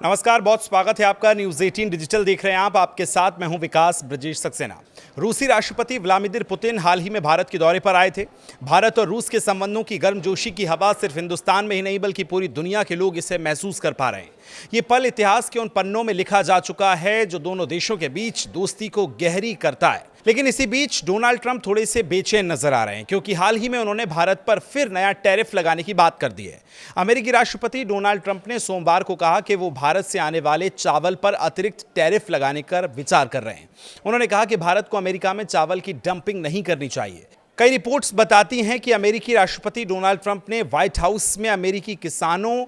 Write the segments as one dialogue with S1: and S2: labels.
S1: नमस्कार, बहुत स्वागत है आपका। न्यूज़ 18 डिजिटल देख रहे हैं आप। आपके साथ मैं हूं विकास ब्रजेश सक्सेना। रूसी राष्ट्रपति व्लादिमीर पुतिन हाल ही में भारत के दौरे पर आए थे। भारत और रूस के संबंधों की गर्मजोशी की हवा सिर्फ हिंदुस्तान में ही नहीं बल्कि पूरी दुनिया के लोग इसे महसूस कर पा रहे हैं। ये पल इतिहास के उन पन्नों में लिखा जा चुका है जो दोनों देशों के बीच दोस्ती को गहरी करता है। लेकिन इसी बीच डोनाल्ड ट्रंप थोड़े से बेचैन नजर आ रहे हैं क्योंकि हाल ही में उन्होंने भारत पर फिर नया टैरिफ लगाने की बात कर दी है। अमेरिकी राष्ट्रपति डोनाल्ड ट्रंप ने सोमवार को कहा कि वो भारत से आने वाले चावल पर अतिरिक्त टैरिफ लगाने का विचार कर रहे हैं। उन्होंने कहा कि भारत को अमेरिका में चावल की डंपिंग नहीं करनी चाहिए। कई रिपोर्ट्स बताती हैं कि अमेरिकी राष्ट्रपति डोनाल्ड ट्रंप ने व्हाइट हाउस में अमेरिकी किसानों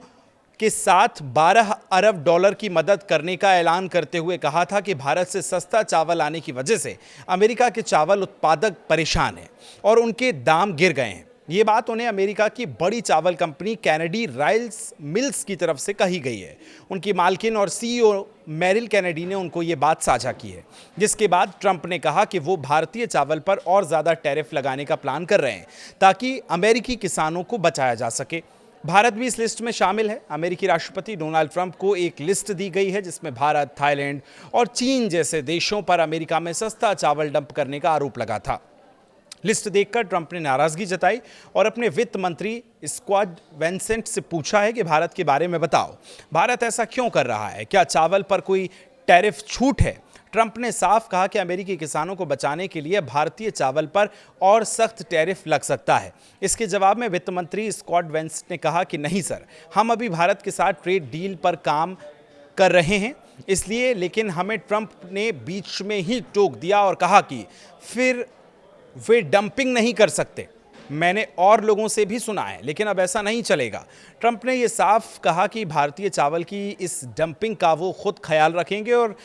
S1: के साथ 12 अरब डॉलर की मदद करने का ऐलान करते हुए कहा था कि भारत से सस्ता चावल आने की वजह से अमेरिका के चावल उत्पादक परेशान हैं और उनके दाम गिर गए हैं। ये बात उन्हें अमेरिका की बड़ी चावल कंपनी कैनेडी राइस मिल्स की तरफ से कही गई है। उनकी मालकिन और सीईओ मेरिल कैनेडी ने उनको ये बात साझा की है, जिसके बाद ट्रंप ने कहा कि वो भारतीय चावल पर और ज़्यादा टैरिफ लगाने का प्लान कर रहे हैं ताकि अमेरिकी किसानों को बचाया जा सके। भारत भी इस लिस्ट में शामिल है। अमेरिकी राष्ट्रपति डोनाल्ड ट्रंप को एक लिस्ट दी गई है जिसमें भारत, थाईलैंड और चीन जैसे देशों पर अमेरिका में सस्ता चावल डंप करने का आरोप लगा था। लिस्ट देखकर ट्रंप ने नाराजगी जताई और अपने वित्त मंत्री स्कॉट बेसेंट से पूछा है कि भारत के बारे में बताओ, भारत ऐसा क्यों कर रहा है? क्या चावल पर कोई टैरिफ छूट है? ट्रंप ने साफ कहा कि अमेरिकी किसानों को बचाने के लिए भारतीय चावल पर और सख्त टैरिफ लग सकता है। इसके जवाब में वित्त मंत्री स्कॉट बेसेंट ने कहा कि नहीं सर, हम अभी भारत के साथ ट्रेड डील पर काम कर रहे हैं, इसलिए लेकिन हमें ट्रंप ने बीच में ही टोक दिया और कहा कि फिर वे डंपिंग नहीं कर सकते। मैंने और लोगों से भी सुना है, लेकिन अब ऐसा नहीं चलेगा। ट्रंप ने यह साफ कहा कि भारतीय चावल की इस डंपिंग का वो खुद ख्याल रखेंगे और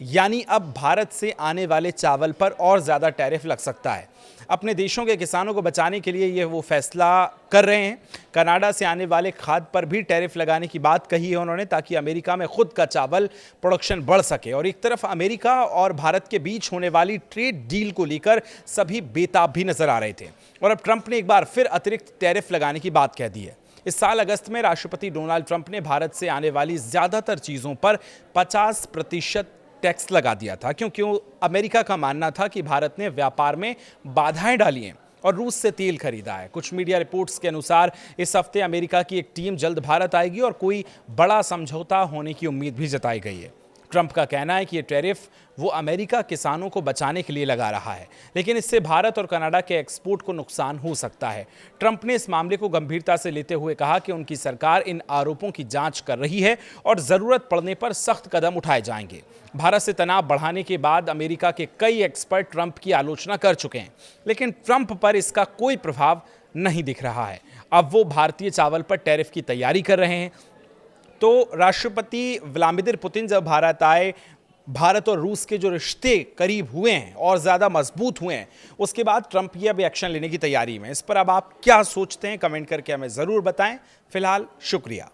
S1: यानी अब भारत से आने वाले चावल पर और ज़्यादा टैरिफ लग सकता है। अपने देशों के किसानों को बचाने के लिए ये वो फैसला कर रहे हैं। कनाडा से आने वाले खाद पर भी टैरिफ लगाने की बात कही है उन्होंने, ताकि अमेरिका में खुद का चावल प्रोडक्शन बढ़ सके। और एक तरफ अमेरिका और भारत के बीच होने वाली ट्रेड डील को लेकर सभी बेताब भी नजर आ रहे थे और अब ट्रंप ने एक बार फिर अतिरिक्त टैरिफ लगाने की बात कह दी है। इस साल अगस्त में राष्ट्रपति डोनाल्ड ट्रंप ने भारत से आने वाली ज़्यादातर चीज़ों पर 50% टैक्स लगा दिया था क्योंकि अमेरिका का मानना था कि भारत ने व्यापार में बाधाएं डाली हैं और रूस से तेल खरीदा है। कुछ मीडिया रिपोर्ट्स के अनुसार इस हफ्ते अमेरिका की एक टीम जल्द भारत आएगी और कोई बड़ा समझौता होने की उम्मीद भी जताई गई है। ट्रंप का कहना है कि ये टैरिफ वो अमेरिका किसानों को बचाने के लिए लगा रहा है, लेकिन इससे भारत और कनाडा के एक्सपोर्ट को नुकसान हो सकता है। ट्रंप ने इस मामले को गंभीरता से लेते हुए कहा कि उनकी सरकार इन आरोपों की जांच कर रही है और जरूरत पड़ने पर सख्त कदम उठाए जाएंगे। भारत से तनाव बढ़ाने के बाद अमेरिका के कई एक्सपर्ट ट्रंप की आलोचना कर चुके हैं, लेकिन ट्रंप पर इसका कोई प्रभाव नहीं दिख रहा है। अब वो भारतीय चावल पर टैरिफ की तैयारी कर रहे हैं। तो राष्ट्रपति व्लादिमीर पुतिन जब भारत आए, भारत और रूस के जो रिश्ते करीब हुए हैं और ज़्यादा मजबूत हुए हैं, उसके बाद ट्रंप ये अब एक्शन लेने की तैयारी में। इस पर अब आप क्या सोचते हैं, कमेंट करके हमें ज़रूर बताएं। फिलहाल शुक्रिया।